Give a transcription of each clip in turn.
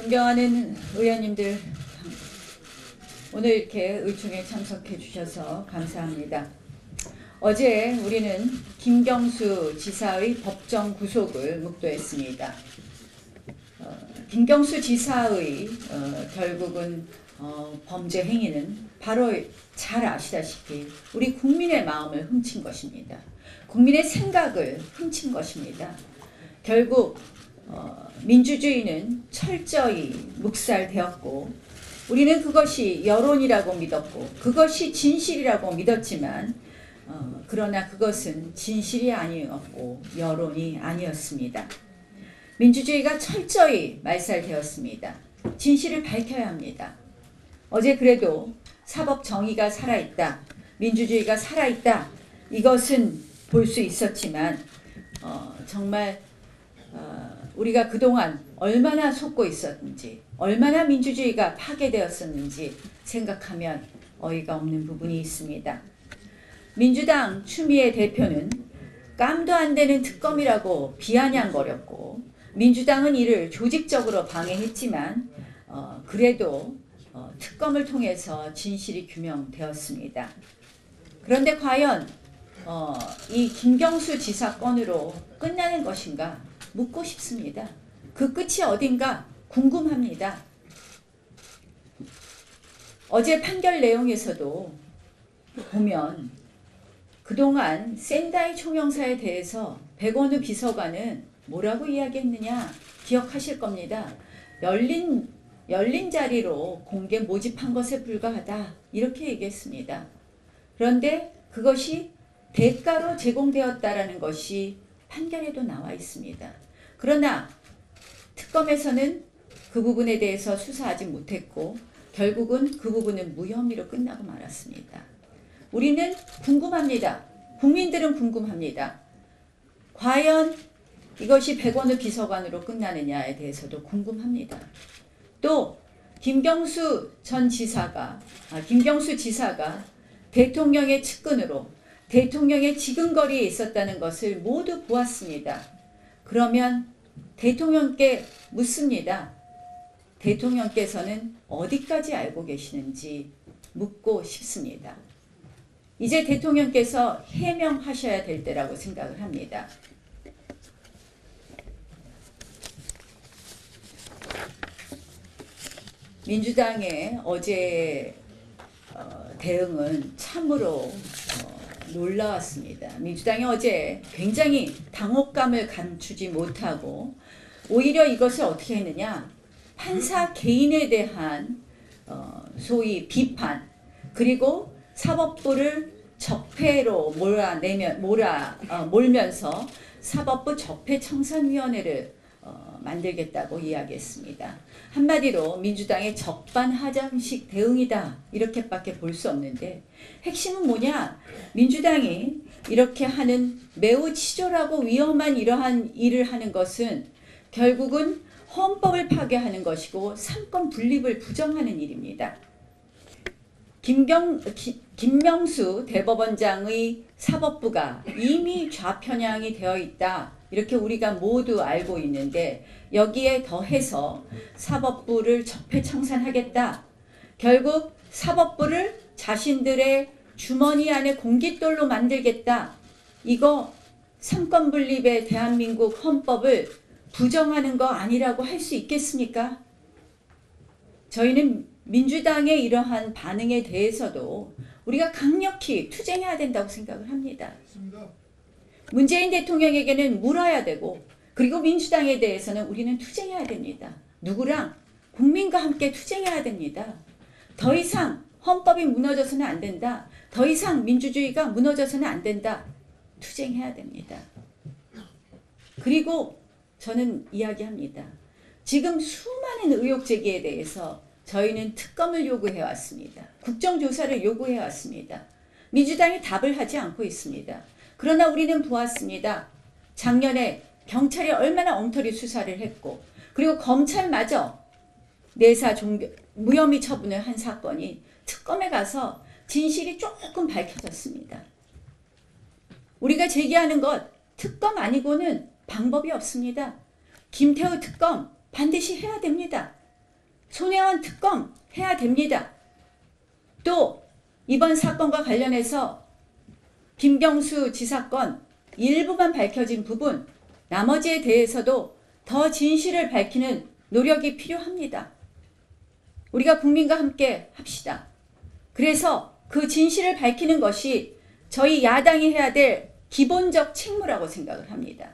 존경하는 의원님들, 오늘 이렇게 의총에 참석해 주셔서 감사합니다. 어제 우리는 김경수 지사의 법정 구속을 묵도했습니다. 김경수 지사의 결국은 범죄 행위는 바로 잘 아시다시피 우리 국민의 마음을 훔친 것입니다. 국민의 생각을 훔친 것입니다. 결국 민주주의는 철저히 묵살되었고 우리는 그것이 여론이라고 믿었고 그것이 진실이라고 믿었지만 그러나 그것은 진실이 아니었고 여론이 아니었습니다. 민주주의가 철저히 말살되었습니다. 진실을 밝혀야 합니다. 어제 그래도 사법 정의가 살아있다, 민주주의가 살아있다, 이것은 볼 수 있었지만 정말 우리가 그동안 얼마나 속고 있었는지, 얼마나 민주주의가 파괴되었었는지 생각하면 어이가 없는 부분이 있습니다. 민주당 추미애 대표는 깜도 안 되는 특검이라고 비아냥거렸고 민주당은 이를 조직적으로 방해했지만 그래도 특검을 통해서 진실이 규명되었습니다. 그런데 과연 이 김경수 지사 건으로 끝나는 것인가 묻고 싶습니다. 그 끝이 어딘가 궁금합니다. 어제 판결 내용에서도 보면 그동안 센다이 총영사에 대해서 백원우 비서관은 뭐라고 이야기했느냐 기억하실 겁니다. 열린 자리로 공개 모집한 것에 불과하다 이렇게 얘기했습니다. 그런데 그것이 대가로 제공되었다라는 것이 판결에도 나와 있습니다. 그러나 특검에서는 그 부분에 대해서 수사하지 못했고 결국은 그 부분은 무혐의로 끝나고 말았습니다. 우리는 궁금합니다. 국민들은 궁금합니다. 과연 이것이 백원우 비서관으로 끝나느냐에 대해서도 궁금합니다. 또 김경수 지사가 대통령의 측근으로 대통령의 지근거리에 있었다는 것을 모두 보았습니다. 그러면 대통령께 묻습니다. 대통령께서는 어디까지 알고 계시는지 묻고 싶습니다. 이제 대통령께서 해명하셔야 될 때라고 생각을 합니다. 민주당의 어제 대응은 참으로 놀라웠습니다. 민주당이 어제 굉장히 당혹감을 감추지 못하고 오히려 이것을 어떻게 했느냐, 판사 개인에 대한 소위 비판, 그리고 사법부를 적폐로 몰면서 사법부 적폐청산위원회를 만들겠다고 이야기했습니다. 한마디로 민주당의 적반하장식 대응이다 이렇게밖에 볼 수 없는데 핵심은 뭐냐, 민주당이 이렇게 하는 매우 치졸하고 위험한 이러한 일을 하는 것은 결국은 헌법을 파괴하는 것이고 삼권 분립을 부정하는 일입니다. 김명수 대법원장의 사법부가 이미 좌편향이 되어 있다 이렇게 우리가 모두 알고 있는데 여기에 더해서 사법부를 적폐청산하겠다, 결국 사법부를 자신들의 주머니 안에 공깃돌로 만들겠다, 이거 삼권분립의 대한민국 헌법을 부정하는 거 아니라고 할 수 있겠습니까? 저희는 민주당의 이러한 반응에 대해서도 우리가 강력히 투쟁해야 된다고 생각을 합니다. 문재인 대통령에게는 물어야 되고 그리고 민주당에 대해서는 우리는 투쟁해야 됩니다. 누구랑? 국민과 함께 투쟁해야 됩니다. 더 이상 헌법이 무너져서는 안 된다. 더 이상 민주주의가 무너져서는 안 된다. 투쟁해야 됩니다. 그리고 저는 이야기합니다. 지금 수많은 의혹 제기에 대해서 저희는 특검을 요구해왔습니다. 국정조사를 요구해왔습니다. 민주당이 답을 하지 않고 있습니다. 그러나 우리는 보았습니다. 작년에 경찰이 얼마나 엉터리 수사를 했고 그리고 검찰마저 내사 무혐의 처분을 한 사건이 특검에 가서 진실이 조금 밝혀졌습니다. 우리가 제기하는 것 특검 아니고는 방법이 없습니다. 김태우 특검 반드시 해야 됩니다. 손혜원 특검 해야 됩니다. 또 이번 사건과 관련해서 김경수 지사건 일부만 밝혀진 부분, 나머지에 대해서도 더 진실을 밝히는 노력이 필요합니다. 우리가 국민과 함께 합시다. 그래서 그 진실을 밝히는 것이 저희 야당이 해야 될 기본적 책무라고 생각을 합니다.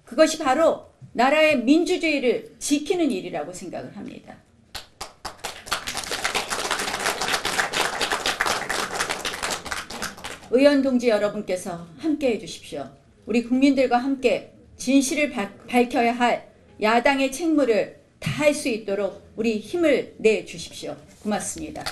그것이 바로 나라의 민주주의를 지키는 일이라고 생각을 합니다. 의원 동지 여러분께서 함께 해주십시오. 우리 국민들과 함께 진실을 밝혀야 할 야당의 책무를 다할 수 있도록 우리 힘을 내주십시오. 고맙습니다.